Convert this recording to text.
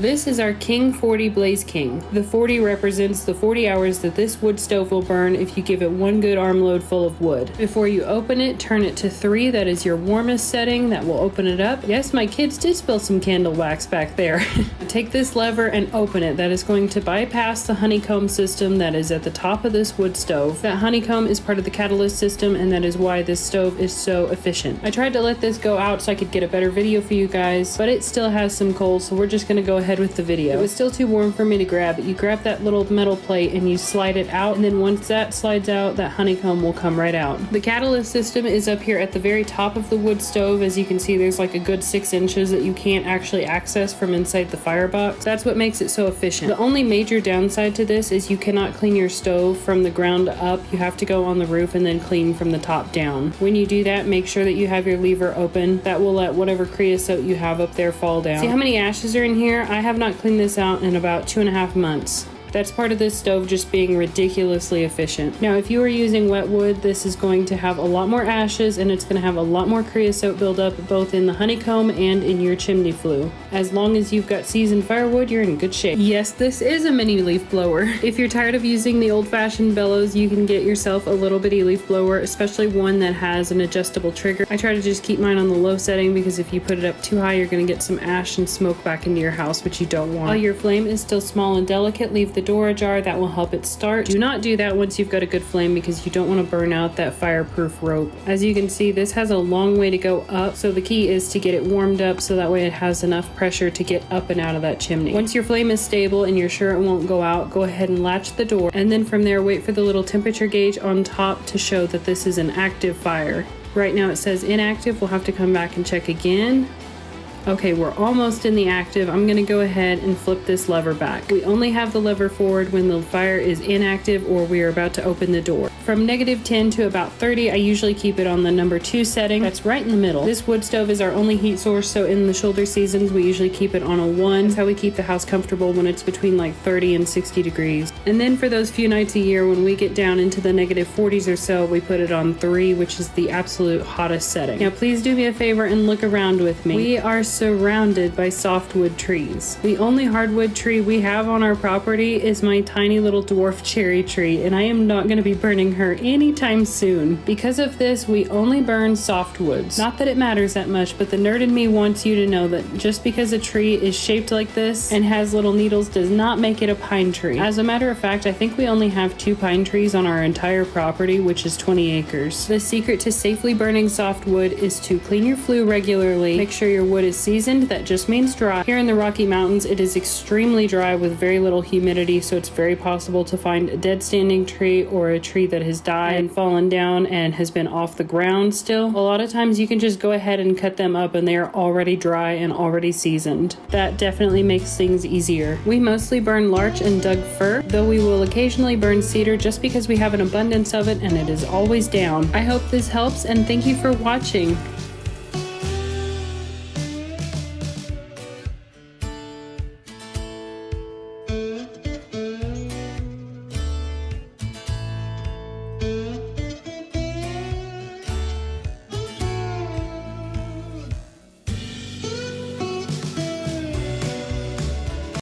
This is our King 40 Blaze King. The 40 represents the 40 hours that this wood stove will burn if you give it one good armload full of wood. Before you open it, turn it to 3. That is your warmest setting. That will open it up. Yes, my kids did spill some candle wax back there. Take this lever and open it. That is going to bypass the honeycomb system that is at the top of this wood stove. That honeycomb is part of the catalyst system, and that is why this stove is so efficient. I tried to let this go out so I could get a better video for you guys, but it still has some coals, so we're just going to go ahead with the video. It was still too warm for me to grab it. You grab that little metal plate and you slide it out, and then once that slides out, that honeycomb will come right out. The catalyst system is up here at the very top of the wood stove. As you can see, there's like a good 6 inches that you can't actually access from inside the firebox. That's what makes it so efficient. The only major downside to this is you cannot clean your stove from the ground up. You have to go on the roof and then clean from the top down. When you do that, make sure that you have your lever open. That will let whatever creosote you have up there fall down. See how many ashes are in here? I have not cleaned this out in about 2.5 months. That's part of this stove just being ridiculously efficient. Now, if you are using wet wood, this is going to have a lot more ashes, and it's going to have a lot more creosote buildup both in the honeycomb and in your chimney flue. As long as you've got seasoned firewood, you're in good shape. Yes, this is a mini leaf blower. If you're tired of using the old-fashioned bellows, you can get yourself a little bitty leaf blower, especially one that has an adjustable trigger. I try to just keep mine on the low setting because if you put it up too high, you're going to get some ash and smoke back into your house, which you don't want. While your flame is still small and delicate, leave the door ajar. That will help it start. Do not do that once you've got a good flame because you don't want to burn out that fireproof rope. As you can see, this has a long way to go up, so the key is to get it warmed up so that way it has enough pressure to get up and out of that chimney. Once your flame is stable and you're sure it won't go out, go ahead and latch the door, and then from there wait for the little temperature gauge on top to show that this is an active fire. Right now it says inactive. We'll have to come back and check again. Okay, we're almost in the active. I'm gonna go ahead and flip this lever back. We only have the lever forward when the fire is inactive or we are about to open the door. From -10 to about 30, I usually keep it on the number 2 setting. That's right in the middle. This wood stove is our only heat source, so in the shoulder seasons, we usually keep it on a 1. That's how we keep the house comfortable when it's between like 30 and 60 degrees. And then for those few nights a year when we get down into the -40s or so, we put it on 3, which is the absolute hottest setting. Now, please do me a favor and look around with me. We are surrounded by softwood trees. The only hardwood tree we have on our property is my tiny little dwarf cherry tree, and I am not going to be burning her anytime soon. Because of this, we only burn softwoods. Not that it matters that much, but the nerd in me wants you to know that just because a tree is shaped like this and has little needles does not make it a pine tree. As a matter of fact, I think we only have 2 pine trees on our entire property, which is 20 acres. The secret to safely burning softwood is to clean your flue regularly, make sure your wood is seasoned. That just means dry. Here in the Rocky Mountains, it is extremely dry with very little humidity, so it's very possible to find a dead standing tree or a tree that has died and fallen down and has been off the ground still. A lot of times you can just go ahead and cut them up and they are already dry and already seasoned. That definitely makes things easier. We mostly burn larch and Doug fir, though we will occasionally burn cedar just because we have an abundance of it and it is always down. I hope this helps, and thank you for watching.